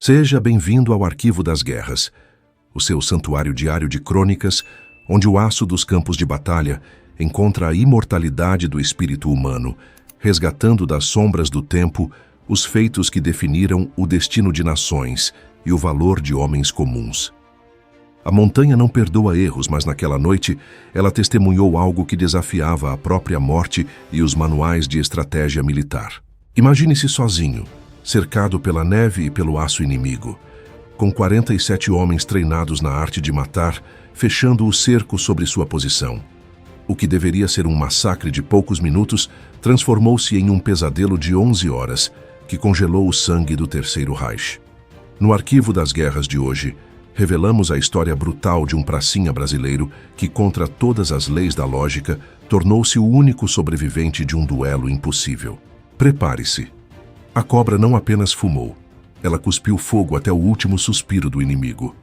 Seja bem-vindo ao Arquivo das Guerras, o seu santuário diário de crônicas, onde o aço dos campos de batalha encontra a imortalidade do espírito humano, resgatando das sombras do tempo os feitos que definiram o destino de nações e o valor de homens comuns. A montanha não perdoa erros, mas naquela noite ela testemunhou algo que desafiava a própria morte e os manuais de estratégia militar. Imagine-se sozinho, cercado pela neve e pelo aço inimigo, com 47 homens treinados na arte de matar, fechando o cerco sobre sua posição. O que deveria ser um massacre de poucos minutos transformou-se em um pesadelo de 11 horas, que congelou o sangue do Terceiro Reich. No Arquivo das Guerras de hoje, revelamos a história brutal de um pracinha brasileiro que, contra todas as leis da lógica, tornou-se o único sobrevivente de um duelo impossível. Prepare-se. A cobra não apenas fumou, ela cuspiu fogo até o último suspiro do inimigo.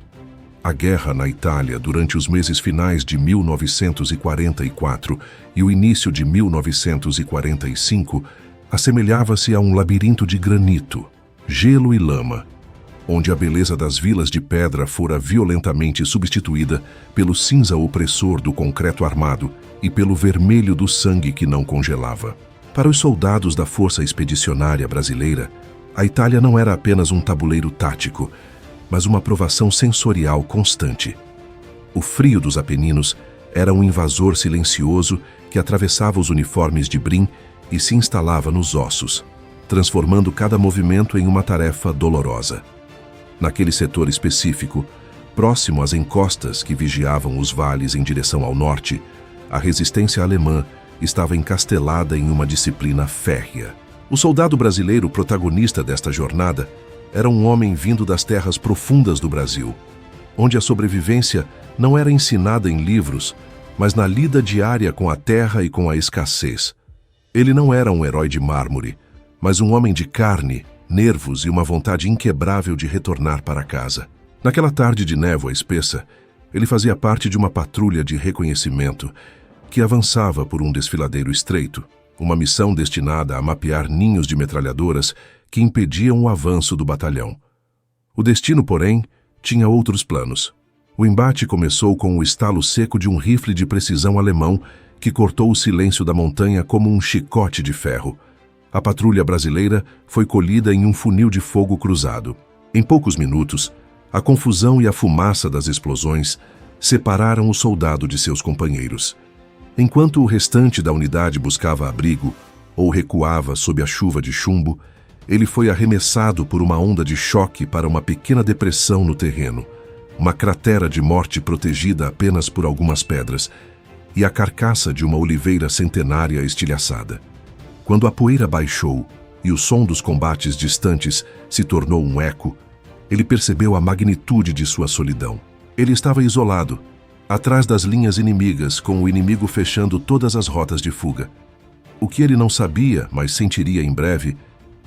A guerra na Itália durante os meses finais de 1944 e o início de 1945 assemelhava-se a um labirinto de granito, gelo e lama, onde a beleza das vilas de pedra fora violentamente substituída pelo cinza opressor do concreto armado e pelo vermelho do sangue que não congelava. Para os soldados da Força Expedicionária Brasileira, a Itália não era apenas um tabuleiro tático, mas uma provação sensorial constante. O frio dos Apeninos era um invasor silencioso que atravessava os uniformes de brim e se instalava nos ossos, transformando cada movimento em uma tarefa dolorosa. Naquele setor específico, próximo às encostas que vigiavam os vales em direção ao norte, a resistência alemã estava encastelada em uma disciplina férrea. O soldado brasileiro protagonista desta jornada era um homem vindo das terras profundas do Brasil, onde a sobrevivência não era ensinada em livros, mas na lida diária com a terra e com a escassez. Ele não era um herói de mármore, mas um homem de carne, nervos e uma vontade inquebrável de retornar para casa. Naquela tarde de névoa espessa, ele fazia parte de uma patrulha de reconhecimento que avançava por um desfiladeiro estreito, uma missão destinada a mapear ninhos de metralhadoras que impediam o avanço do batalhão. O destino, porém, tinha outros planos. O embate começou com o estalo seco de um rifle de precisão alemão que cortou o silêncio da montanha como um chicote de ferro. A patrulha brasileira foi colhida em um funil de fogo cruzado. Em poucos minutos, a confusão e a fumaça das explosões separaram o soldado de seus companheiros. Enquanto o restante da unidade buscava abrigo ou recuava sob a chuva de chumbo, ele foi arremessado por uma onda de choque para uma pequena depressão no terreno, uma cratera de morte protegida apenas por algumas pedras e a carcaça de uma oliveira centenária estilhaçada. Quando a poeira baixou e o som dos combates distantes se tornou um eco, ele percebeu a magnitude de sua solidão. Ele estava isolado, atrás das linhas inimigas, com o inimigo fechando todas as rotas de fuga. O que ele não sabia, mas sentiria em breve,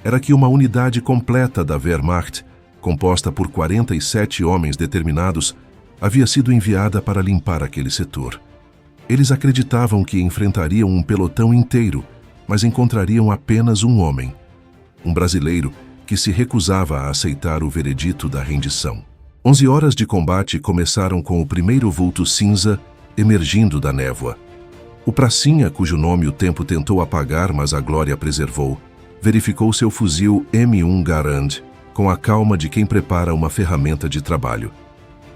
era que uma unidade completa da Wehrmacht, composta por 47 homens determinados, havia sido enviada para limpar aquele setor. Eles acreditavam que enfrentariam um pelotão inteiro, mas encontrariam apenas um homem, um brasileiro que se recusava a aceitar o veredito da rendição. 11 horas de combate começaram com o primeiro vulto cinza emergindo da névoa. O pracinha, cujo nome o tempo tentou apagar, mas a glória preservou, verificou seu fuzil M1 Garand com a calma de quem prepara uma ferramenta de trabalho.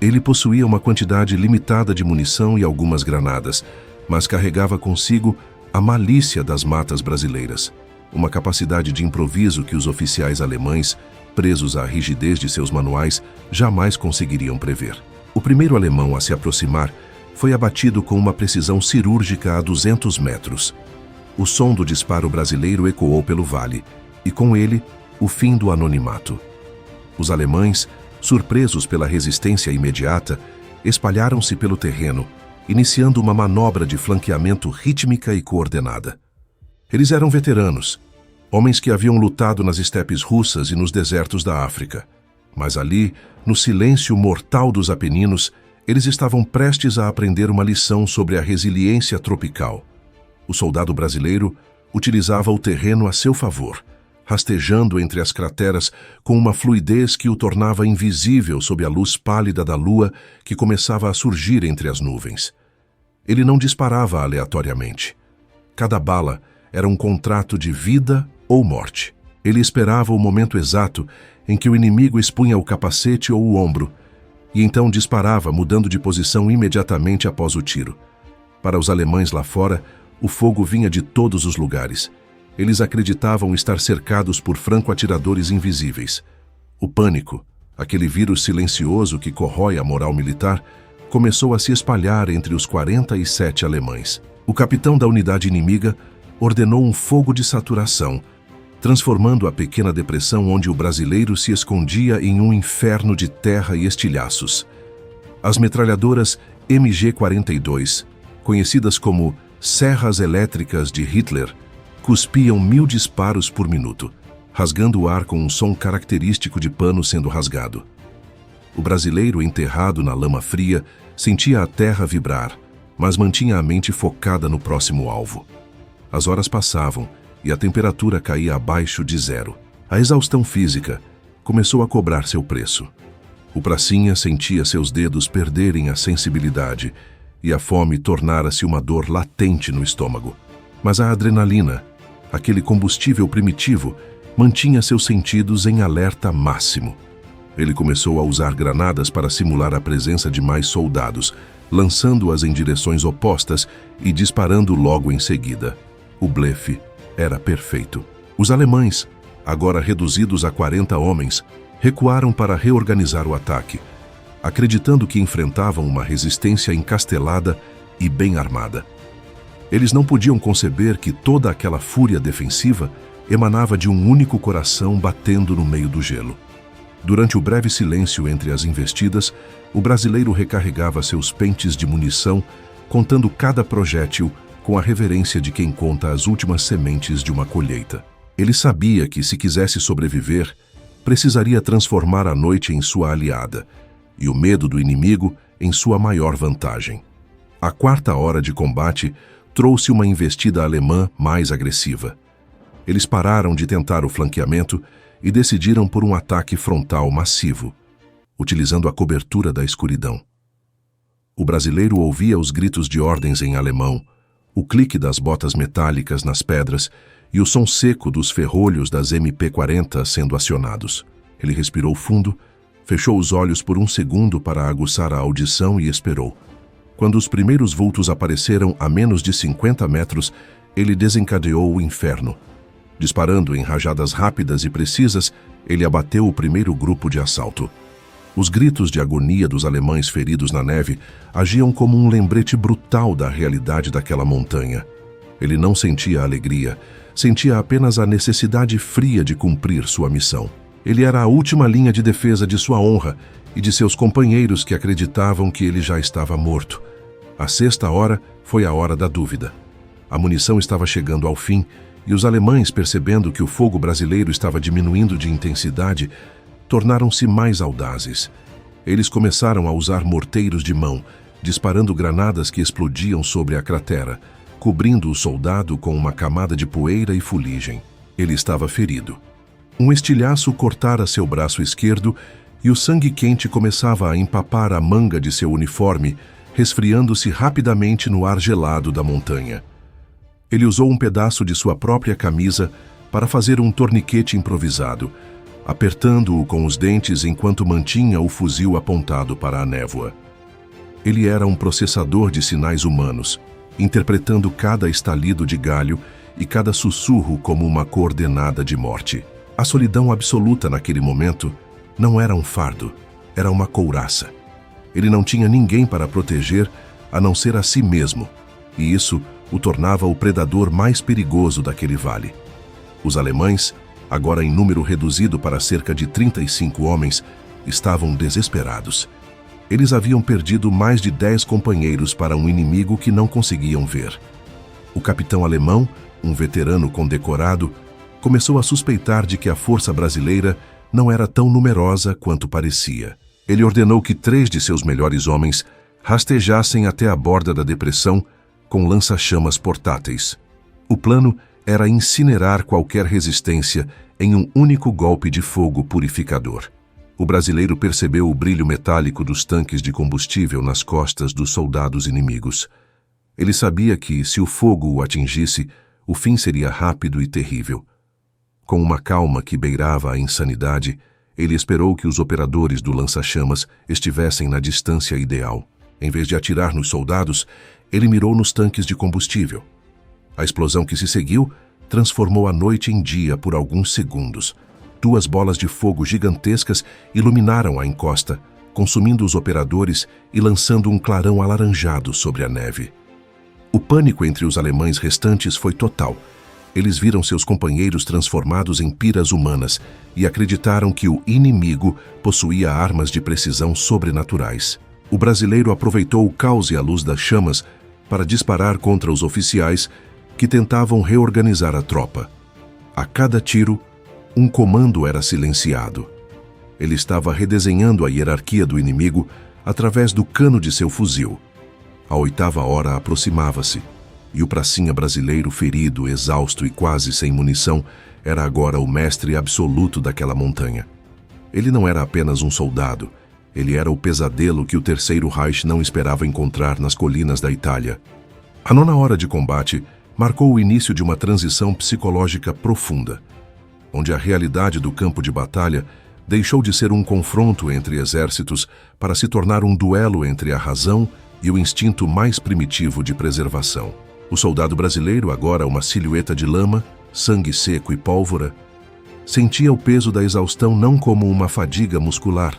Ele possuía uma quantidade limitada de munição e algumas granadas, mas carregava consigo a malícia das matas brasileiras, uma capacidade de improviso que os oficiais alemães, presos à rigidez de seus manuais, jamais conseguiriam prever. O primeiro alemão a se aproximar foi abatido com uma precisão cirúrgica a 200 metros. O som do disparo brasileiro ecoou pelo vale, e com ele, o fim do anonimato. Os alemães, surpresos pela resistência imediata, espalharam-se pelo terreno, iniciando uma manobra de flanqueamento rítmica e coordenada. Eles eram veteranos, homens que haviam lutado nas estepes russas e nos desertos da África. Mas ali, no silêncio mortal dos Apeninos, eles estavam prestes a aprender uma lição sobre a resiliência tropical. O soldado brasileiro utilizava o terreno a seu favor, rastejando entre as crateras com uma fluidez que o tornava invisível sob a luz pálida da lua que começava a surgir entre as nuvens. Ele não disparava aleatoriamente. Cada bala era um contrato de vida ou morte. Ele esperava o momento exato em que o inimigo expunha o capacete ou o ombro, e então disparava, mudando de posição imediatamente após o tiro. Para os alemães lá fora, o fogo vinha de todos os lugares. Eles acreditavam estar cercados por franco-atiradores invisíveis. O pânico, aquele vírus silencioso que corrói a moral militar, começou a se espalhar entre os 47 alemães. O capitão da unidade inimiga ordenou um fogo de saturação, transformando a pequena depressão onde o brasileiro se escondia em um inferno de terra e estilhaços. As metralhadoras MG-42, conhecidas como serras elétricas de Hitler, cuspiam 1000 disparos por minuto, rasgando o ar com um som característico de pano sendo rasgado. O brasileiro, enterrado na lama fria, sentia a terra vibrar, mas mantinha a mente focada no próximo alvo. As horas passavam e a temperatura caía abaixo de zero. A exaustão física começou a cobrar seu preço. O pracinha sentia seus dedos perderem a sensibilidade e a fome tornara-se uma dor latente no estômago. Mas a adrenalina, aquele combustível primitivo, mantinha seus sentidos em alerta máximo. Ele começou a usar granadas para simular a presença de mais soldados, lançando-as em direções opostas e disparando logo em seguida. O blefe era perfeito. Os alemães, agora reduzidos a 40 homens, recuaram para reorganizar o ataque, acreditando que enfrentavam uma resistência encastelada e bem armada. Eles não podiam conceber que toda aquela fúria defensiva emanava de um único coração batendo no meio do gelo. Durante o breve silêncio entre as investidas, o brasileiro recarregava seus pentes de munição, contando cada projétil com a reverência de quem conta as últimas sementes de uma colheita. Ele sabia que, se quisesse sobreviver, precisaria transformar a noite em sua aliada e o medo do inimigo em sua maior vantagem. A quarta hora de combate trouxe uma investida alemã mais agressiva. Eles pararam de tentar o flanqueamento e decidiram por um ataque frontal massivo, utilizando a cobertura da escuridão. O brasileiro ouvia os gritos de ordens em alemão, o clique das botas metálicas nas pedras e o som seco dos ferrolhos das MP-40 sendo acionados. Ele respirou fundo, fechou os olhos por um segundo para aguçar a audição e esperou. Quando os primeiros vultos apareceram a menos de 50 metros, ele desencadeou o inferno. Disparando em rajadas rápidas e precisas, ele abateu o primeiro grupo de assalto. Os gritos de agonia dos alemães feridos na neve agiam como um lembrete brutal da realidade daquela montanha. Ele não sentia alegria, sentia apenas a necessidade fria de cumprir sua missão. Ele era a última linha de defesa de sua honra e de seus companheiros que acreditavam que ele já estava morto. A sexta hora foi a hora da dúvida. A munição estava chegando ao fim e os alemães, percebendo que o fogo brasileiro estava diminuindo de intensidade, tornaram-se mais audazes. Eles começaram a usar morteiros de mão, disparando granadas que explodiam sobre a cratera, cobrindo o soldado com uma camada de poeira e fuligem. Ele estava ferido. Um estilhaço cortara seu braço esquerdo e o sangue quente começava a empapar a manga de seu uniforme, resfriando-se rapidamente no ar gelado da montanha. Ele usou um pedaço de sua própria camisa para fazer um torniquete improvisado, apertando-o com os dentes enquanto mantinha o fuzil apontado para a névoa. Ele era um processador de sinais humanos, interpretando cada estalido de galho e cada sussurro como uma coordenada de morte. A solidão absoluta naquele momento não era um fardo, era uma couraça. Ele não tinha ninguém para proteger a não ser a si mesmo, e isso o tornava o predador mais perigoso daquele vale. Os alemães, agora em número reduzido para cerca de 35 homens, estavam desesperados. Eles haviam perdido mais de 10 companheiros para um inimigo que não conseguiam ver. O capitão alemão, um veterano condecorado, começou a suspeitar de que a força brasileira não era tão numerosa quanto parecia. Ele ordenou que 3 de seus melhores homens rastejassem até a borda da depressão com lança-chamas portáteis. O plano era incinerar qualquer resistência em um único golpe de fogo purificador. O brasileiro percebeu o brilho metálico dos tanques de combustível nas costas dos soldados inimigos. Ele sabia que, se o fogo o atingisse, o fim seria rápido e terrível. Com uma calma que beirava a insanidade, ele esperou que os operadores do lança-chamas estivessem na distância ideal. Em vez de atirar nos soldados, ele mirou nos tanques de combustível. A explosão que se seguiu transformou a noite em dia por alguns segundos. 2 bolas de fogo gigantescas iluminaram a encosta, consumindo os operadores e lançando um clarão alaranjado sobre a neve. O pânico entre os alemães restantes foi total. Eles viram seus companheiros transformados em piras humanas e acreditaram que o inimigo possuía armas de precisão sobrenaturais. O brasileiro aproveitou o caos e a luz das chamas para disparar contra os oficiais que tentavam reorganizar a tropa. A cada tiro, um comando era silenciado. Ele estava redesenhando a hierarquia do inimigo através do cano de seu fuzil. A 8ª hora aproximava-se, e o pracinha brasileiro, ferido, exausto e quase sem munição, era agora o mestre absoluto daquela montanha. Ele não era apenas um soldado, ele era o pesadelo que o Terceiro Reich não esperava encontrar nas colinas da Itália. A 9ª hora de combate marcou o início de uma transição psicológica profunda, onde a realidade do campo de batalha deixou de ser um confronto entre exércitos para se tornar um duelo entre a razão e o instinto mais primitivo de preservação. O soldado brasileiro, agora uma silhueta de lama, sangue seco e pólvora, sentia o peso da exaustão não como uma fadiga muscular,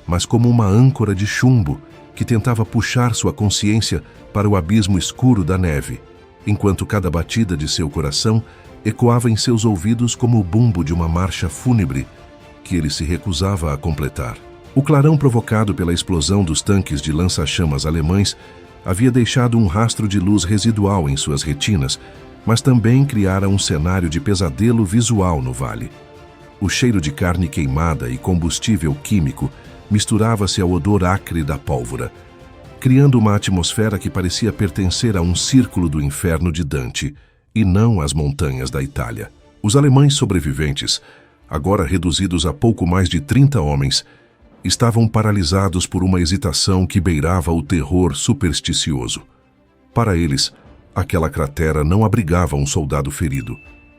mas como uma âncora de chumbo que tentava puxar sua consciência para o abismo escuro da neve, enquanto cada batida de seu coração ecoava em seus ouvidos como o bumbo de uma marcha fúnebre que ele se recusava a completar. O clarão provocado pela explosão dos tanques de lança-chamas alemães havia deixado um rastro de luz residual em suas retinas, mas também criara um cenário de pesadelo visual no vale. O cheiro de carne queimada e combustível químico misturava-se ao odor acre da pólvora, criando uma atmosfera que parecia pertencer a um círculo do inferno de Dante, e não às montanhas da Itália. Os alemães sobreviventes, agora reduzidos a pouco mais de 30 homens, estavam paralisados por uma hesitação que beirava o terror supersticioso. Para eles, aquela cratera não abrigava um soldado ferido,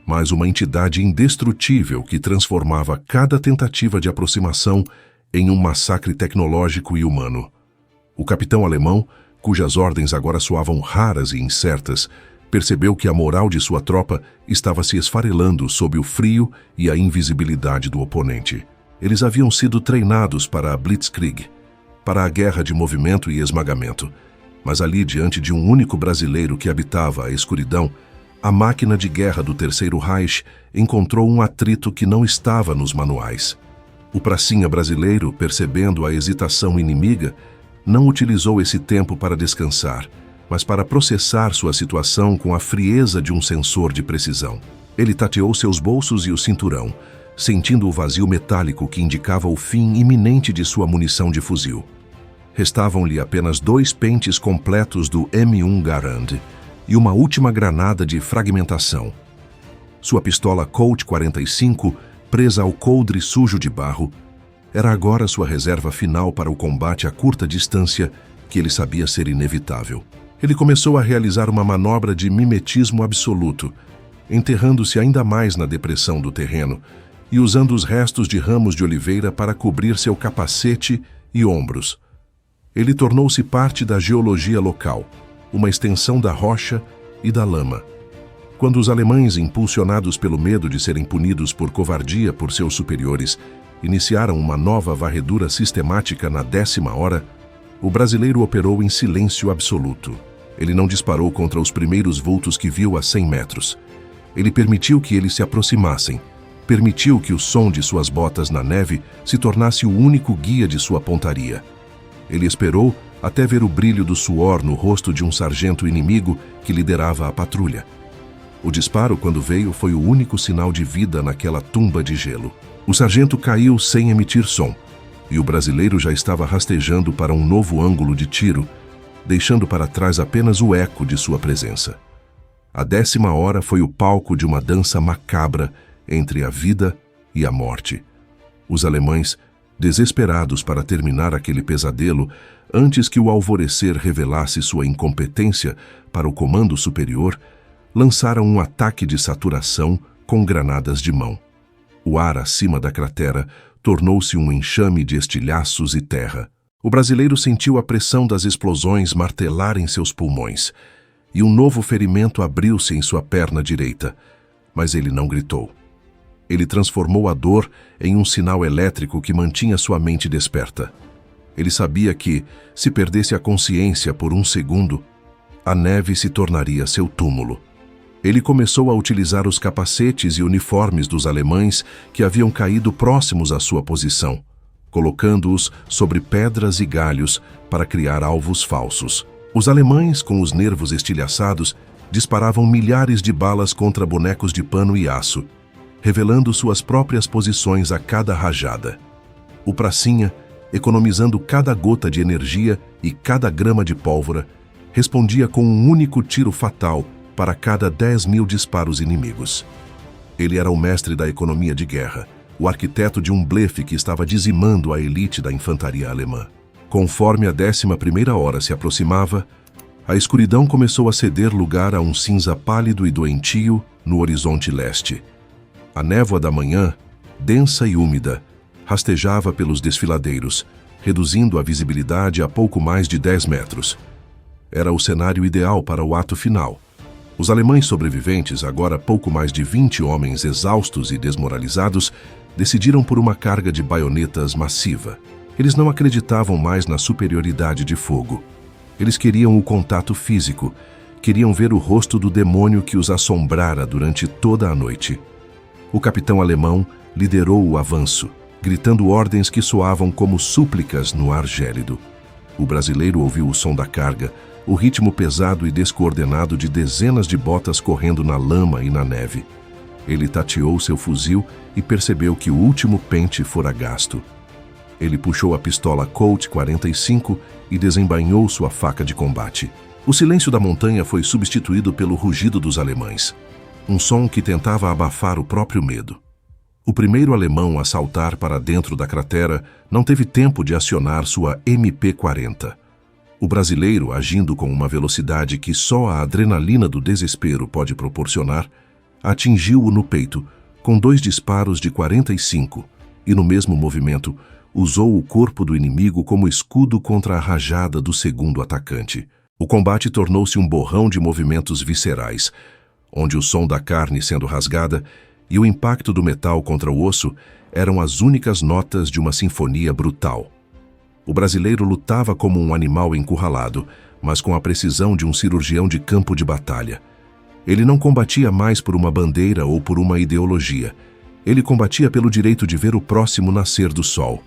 mas uma entidade indestrutível que transformava cada tentativa de aproximação em um massacre tecnológico e humano. O capitão alemão, cujas ordens agora soavam raras e incertas, percebeu que a moral de sua tropa estava se esfarelando sob o frio e a invisibilidade do oponente. Eles haviam sido treinados para a Blitzkrieg, para a guerra de movimento e esmagamento, mas ali, diante de um único brasileiro que habitava a escuridão, a máquina de guerra do Terceiro Reich encontrou um atrito que não estava nos manuais. O pracinha brasileiro, percebendo a hesitação inimiga, não utilizou esse tempo para descansar, mas para processar sua situação com a frieza de um sensor de precisão. Ele tateou seus bolsos e o cinturão, sentindo o vazio metálico que indicava o fim iminente de sua munição de fuzil. Restavam-lhe apenas 2 pentes completos do M1 Garand e uma última granada de fragmentação. Sua pistola Colt 45, presa ao coldre sujo de barro, era agora sua reserva final para o combate a curta distância que ele sabia ser inevitável. Ele começou a realizar uma manobra de mimetismo absoluto, enterrando-se ainda mais na depressão do terreno e usando os restos de ramos de oliveira para cobrir seu capacete e ombros. Ele tornou-se parte da geologia local, uma extensão da rocha e da lama. Quando os alemães, impulsionados pelo medo de serem punidos por covardia por seus superiores, iniciaram uma nova varredura sistemática na 10ª hora, o brasileiro operou em silêncio absoluto. Ele não disparou contra os primeiros vultos que viu a 100 metros. Ele permitiu que eles se aproximassem, permitiu que o som de suas botas na neve se tornasse o único guia de sua pontaria. Ele esperou até ver o brilho do suor no rosto de um sargento inimigo que liderava a patrulha. O disparo, quando veio, foi o único sinal de vida naquela tumba de gelo. O sargento caiu sem emitir som, e o brasileiro já estava rastejando para um novo ângulo de tiro, deixando para trás apenas o eco de sua presença. A 10ª hora foi o palco de uma dança macabra entre a vida e a morte. Os alemães, desesperados para terminar aquele pesadelo antes que o alvorecer revelasse sua incompetência para o comando superior, lançaram um ataque de saturação com granadas de mão. O ar acima da cratera tornou-se um enxame de estilhaços e terra. O brasileiro sentiu a pressão das explosões martelar em seus pulmões, e um novo ferimento abriu-se em sua perna direita, mas ele não gritou. Ele transformou a dor em um sinal elétrico que mantinha sua mente desperta. Ele sabia que, se perdesse a consciência por um segundo, a neve se tornaria seu túmulo. Ele começou a utilizar os capacetes e uniformes dos alemães que haviam caído próximos à sua posição, colocando-os sobre pedras e galhos para criar alvos falsos. Os alemães, com os nervos estilhaçados, disparavam milhares de balas contra bonecos de pano e aço, revelando suas próprias posições a cada rajada. O pracinha, economizando cada gota de energia e cada grama de pólvora, respondia com um único tiro fatal para cada 10.000 disparos inimigos. Ele era o mestre da economia de guerra, o arquiteto de um blefe que estava dizimando a elite da infantaria alemã. Conforme a 11ª hora se aproximava, a escuridão começou a ceder lugar a um cinza pálido e doentio no horizonte leste. A névoa da manhã, densa e úmida, rastejava pelos desfiladeiros, reduzindo a visibilidade a pouco mais de 10 metros. Era o cenário ideal para o ato final. Os alemães sobreviventes, agora pouco mais de 20 homens exaustos e desmoralizados, decidiram por uma carga de baionetas massiva. Eles não acreditavam mais na superioridade de fogo. Eles queriam o contato físico, queriam ver o rosto do demônio que os assombrara durante toda a noite. O capitão alemão liderou o avanço, gritando ordens que soavam como súplicas no ar gélido. O brasileiro ouviu o som da carga, o ritmo pesado e descoordenado de dezenas de botas correndo na lama e na neve. Ele tateou seu fuzil e percebeu que o último pente fora gasto. Ele puxou a pistola Colt 45 e desembainhou sua faca de combate. O silêncio da montanha foi substituído pelo rugido dos alemães, um som que tentava abafar o próprio medo. O primeiro alemão a saltar para dentro da cratera não teve tempo de acionar sua MP-40. O brasileiro, agindo com uma velocidade que só a adrenalina do desespero pode proporcionar, atingiu-o no peito, com 2 disparos de 45, e no mesmo movimento, usou o corpo do inimigo como escudo contra a rajada do segundo atacante. O combate tornou-se um borrão de movimentos viscerais, onde o som da carne sendo rasgada e o impacto do metal contra o osso eram as únicas notas de uma sinfonia brutal. O brasileiro lutava como um animal encurralado, mas com a precisão de um cirurgião de campo de batalha. Ele não combatia mais por uma bandeira ou por uma ideologia. Ele combatia pelo direito de ver o próximo nascer do sol.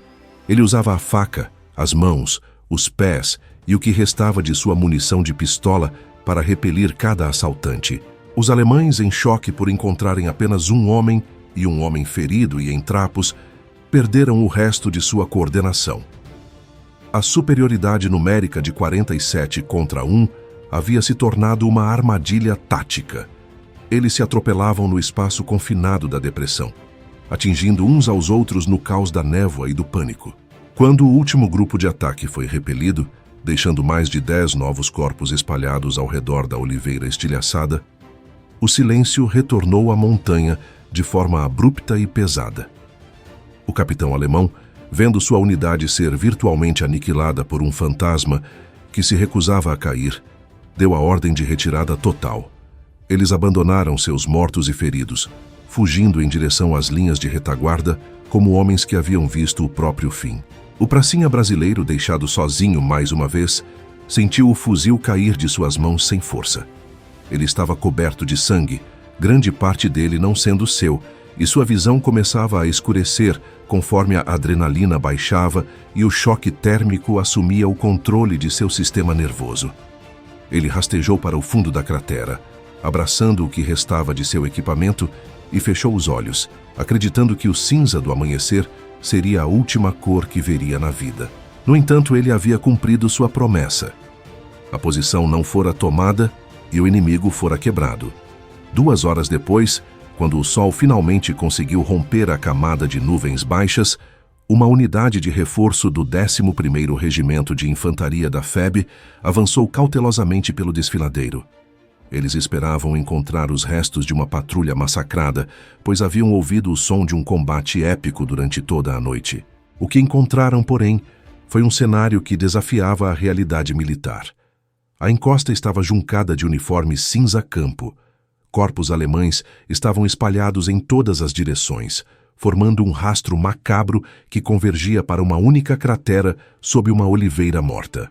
Ele usava a faca, as mãos, os pés e o que restava de sua munição de pistola para repelir cada assaltante. Os alemães, em choque por encontrarem apenas um homem e um homem ferido e em trapos, perderam o resto de sua coordenação. A superioridade numérica de 47 contra 1 havia se tornado uma armadilha tática. Eles se atropelavam no espaço confinado da depressão, atingindo uns aos outros no caos da névoa e do pânico. Quando o último grupo de ataque foi repelido, deixando mais de 10 novos corpos espalhados ao redor da oliveira estilhaçada, o silêncio retornou à montanha de forma abrupta e pesada. O capitão alemão, vendo sua unidade ser virtualmente aniquilada por um fantasma que se recusava a cair, deu a ordem de retirada total. Eles abandonaram seus mortos e feridos, fugindo em direção às linhas de retaguarda como homens que haviam visto o próprio fim. O pracinha brasileiro, deixado sozinho mais uma vez, sentiu o fuzil cair de suas mãos sem força. Ele estava coberto de sangue, grande parte dele não sendo seu, e sua visão começava a escurecer conforme a adrenalina baixava e o choque térmico assumia o controle de seu sistema nervoso. Ele rastejou para o fundo da cratera, abraçando o que restava de seu equipamento e fechou os olhos, acreditando que o cinza do amanhecer seria a última cor que veria na vida. No entanto, ele havia cumprido sua promessa. A posição não fora tomada e o inimigo fora quebrado. 2 horas depois, Quando o sol finalmente conseguiu romper a camada de nuvens baixas, uma unidade de reforço do 11º Regimento de Infantaria da FEB avançou cautelosamente pelo desfiladeiro. Eles esperavam encontrar os restos de uma patrulha massacrada, pois haviam ouvido o som de um combate épico durante toda a noite. O que encontraram, porém, foi um cenário que desafiava a realidade militar. A encosta estava juncada de uniformes cinza-campo. Corpos alemães estavam espalhados em todas as direções, formando um rastro macabro que convergia para uma única cratera sob uma oliveira morta.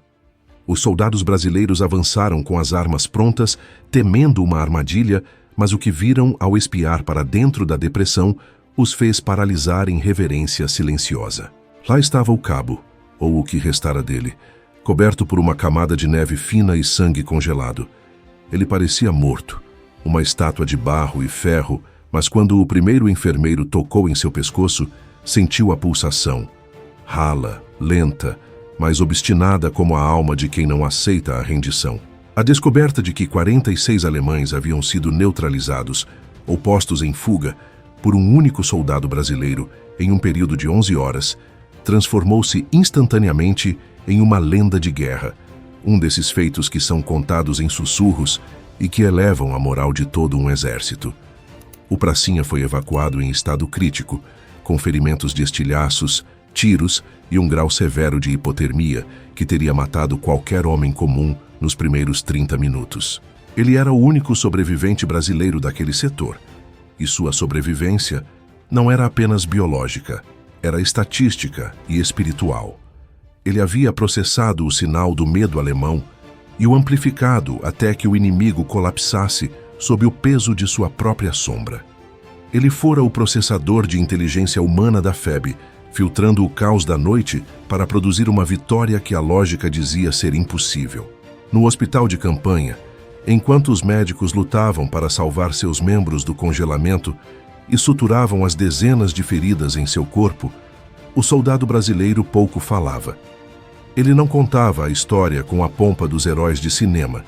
Os soldados brasileiros avançaram com as armas prontas, temendo uma armadilha, mas o que viram ao espiar para dentro da depressão os fez paralisar em reverência silenciosa. Lá estava o cabo, ou o que restara dele, coberto por uma camada de neve fina e sangue congelado. Ele parecia morto, uma estátua de barro e ferro, mas quando o primeiro enfermeiro tocou em seu pescoço, sentiu a pulsação, rala, lenta, mas obstinada como a alma de quem não aceita a rendição. A descoberta de que 46 alemães haviam sido neutralizados ou postos em fuga por um único soldado brasileiro em um período de 11 horas transformou-se instantaneamente em uma lenda de guerra, um desses feitos que são contados em sussurros e que elevam a moral de todo um exército. O pracinha foi evacuado em estado crítico, com ferimentos de estilhaços, tiros e um grau severo de hipotermia que teria matado qualquer homem comum nos primeiros 30 minutos. Ele era o único sobrevivente brasileiro daquele setor, e sua sobrevivência não era apenas biológica, era estatística e espiritual. Ele havia processado o sinal do medo alemão e o amplificado até que o inimigo colapsasse sob o peso de sua própria sombra. Ele fora o processador de inteligência humana da FEB, filtrando o caos da noite para produzir uma vitória que a lógica dizia ser impossível. No hospital de campanha, enquanto os médicos lutavam para salvar seus membros do congelamento e suturavam as dezenas de feridas em seu corpo, o soldado brasileiro pouco falava. Ele não contava a história com a pompa dos heróis de cinema.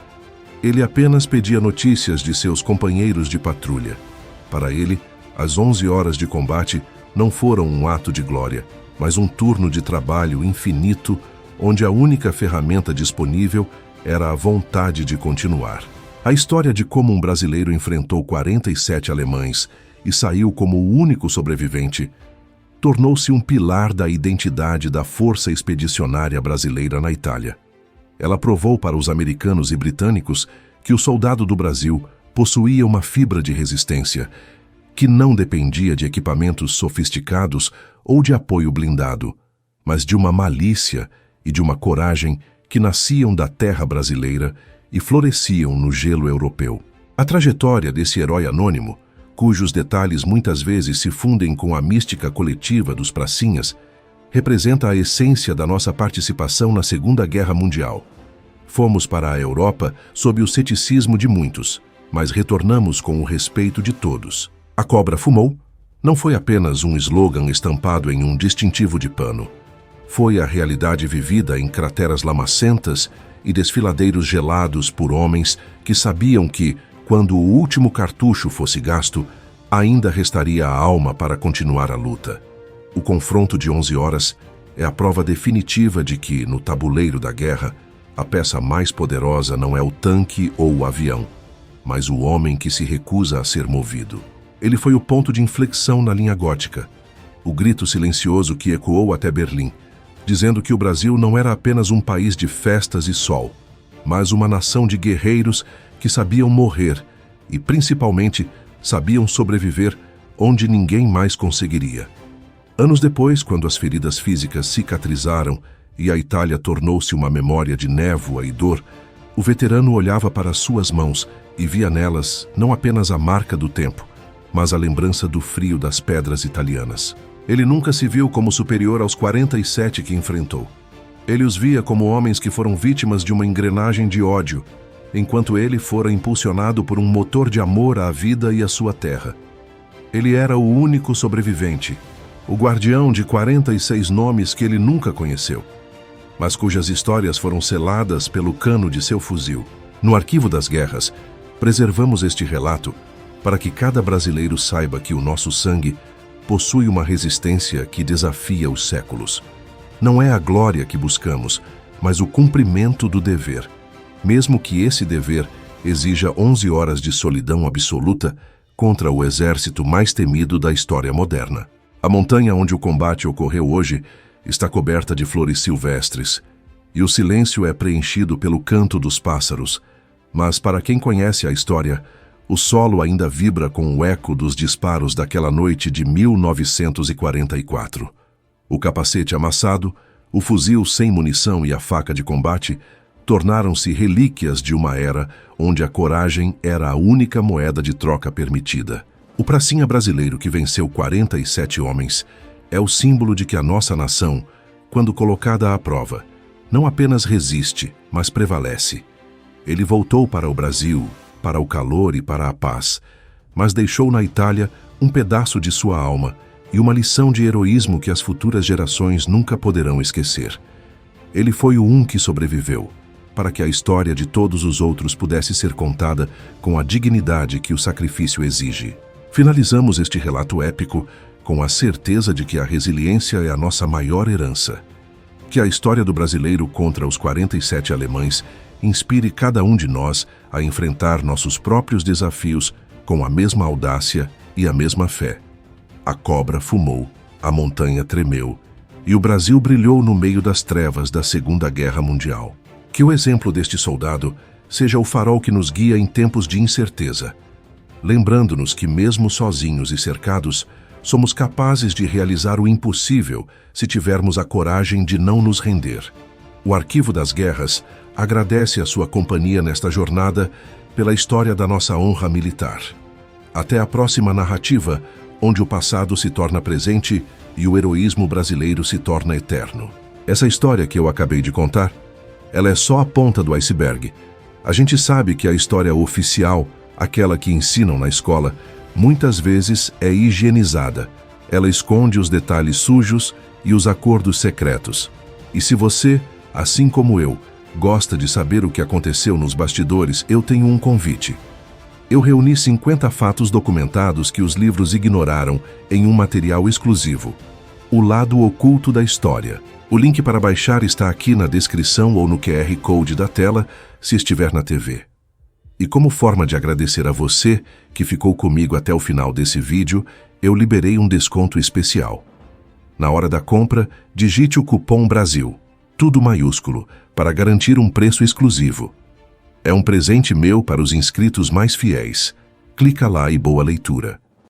Ele apenas pedia notícias de seus companheiros de patrulha. Para ele, as 11 horas de combate não foram um ato de glória, mas um turno de trabalho infinito, onde a única ferramenta disponível era a vontade de continuar. A história de como um brasileiro enfrentou 47 alemães e saiu como o único sobrevivente tornou-se um pilar da identidade da Força Expedicionária Brasileira na Itália. Ela provou para os americanos e britânicos que o soldado do Brasil possuía uma fibra de resistência que não dependia de equipamentos sofisticados ou de apoio blindado, mas de uma malícia e de uma coragem que nasciam da terra brasileira e floresciam no gelo europeu. A trajetória desse herói anônimo, cujos detalhes muitas vezes se fundem com a mística coletiva dos pracinhas, representa a essência da nossa participação na Segunda Guerra Mundial. Fomos para a Europa sob o ceticismo de muitos, mas retornamos com o respeito de todos. A cobra fumou não foi apenas um slogan estampado em um distintivo de pano. Foi a realidade vivida em crateras lamacentas e desfiladeiros gelados por homens que sabiam que, quando o último cartucho fosse gasto, ainda restaria a alma para continuar a luta. O confronto de 11 horas é a prova definitiva de que, no tabuleiro da guerra, a peça mais poderosa não é o tanque ou o avião, mas o homem que se recusa a ser movido. Ele foi o ponto de inflexão na linha gótica, o grito silencioso que ecoou até Berlim, dizendo que o Brasil não era apenas um país de festas e sol, mas uma nação de guerreiros que sabiam morrer e, principalmente, sabiam sobreviver onde ninguém mais conseguiria. Anos depois, quando as feridas físicas cicatrizaram e a Itália tornou-se uma memória de névoa e dor, o veterano olhava para suas mãos e via nelas não apenas a marca do tempo, mas a lembrança do frio das pedras italianas. Ele nunca se viu como superior aos 47 que enfrentou. Ele os via como homens que foram vítimas de uma engrenagem de ódio, enquanto ele fora impulsionado por um motor de amor à vida e à sua terra. Ele era o único sobrevivente, o guardião de 46 nomes que ele nunca conheceu, mas cujas histórias foram seladas pelo cano de seu fuzil. No arquivo das guerras, preservamos este relato para que cada brasileiro saiba que o nosso sangue possui uma resistência que desafia os séculos. Não é a glória que buscamos, mas o cumprimento do dever, mesmo que esse dever exija 11 horas de solidão absoluta contra o exército mais temido da história moderna. A montanha onde o combate ocorreu hoje está coberta de flores silvestres, e o silêncio é preenchido pelo canto dos pássaros, mas para quem conhece a história, o solo ainda vibra com o eco dos disparos daquela noite de 1944. O capacete amassado, o fuzil sem munição e a faca de combate tornaram-se relíquias de uma era onde a coragem era a única moeda de troca permitida. O pracinha brasileiro que venceu 47 homens é o símbolo de que a nossa nação, quando colocada à prova, não apenas resiste, mas prevalece. Ele voltou para o Brasil, para o calor e para a paz, mas deixou na Itália um pedaço de sua alma e uma lição de heroísmo que as futuras gerações nunca poderão esquecer. Ele foi o um que sobreviveu, para que a história de todos os outros pudesse ser contada com a dignidade que o sacrifício exige. Finalizamos este relato épico com a certeza de que a resiliência é a nossa maior herança. Que a história do brasileiro contra os 47 alemães inspire cada um de nós a enfrentar nossos próprios desafios com a mesma audácia e a mesma fé. A cobra fumou, a montanha tremeu, e o Brasil brilhou no meio das trevas da Segunda Guerra Mundial. Que o exemplo deste soldado seja o farol que nos guia em tempos de incerteza, lembrando-nos que mesmo sozinhos e cercados, somos capazes de realizar o impossível se tivermos a coragem de não nos render. O Arquivo das Guerras agradece a sua companhia nesta jornada pela história da nossa honra militar. Até a próxima narrativa, onde o passado se torna presente e o heroísmo brasileiro se torna eterno. Essa história que eu acabei de contar, ela é só a ponta do iceberg. A gente sabe que a história oficial, aquela que ensinam na escola, muitas vezes é higienizada. Ela esconde os detalhes sujos e os acordos secretos. E se você, assim como eu, gosta de saber o que aconteceu nos bastidores, eu tenho um convite. Eu reuni 50 fatos documentados que os livros ignoraram em um material exclusivo. O lado oculto da história. O link para baixar está aqui na descrição ou no QR Code da tela, se estiver na TV. E como forma de agradecer a você que ficou comigo até o final desse vídeo, eu liberei um desconto especial. Na hora da compra, digite o cupom BRASIL, tudo maiúsculo, para garantir um preço exclusivo. É um presente meu para os inscritos mais fiéis. Clica lá e boa leitura.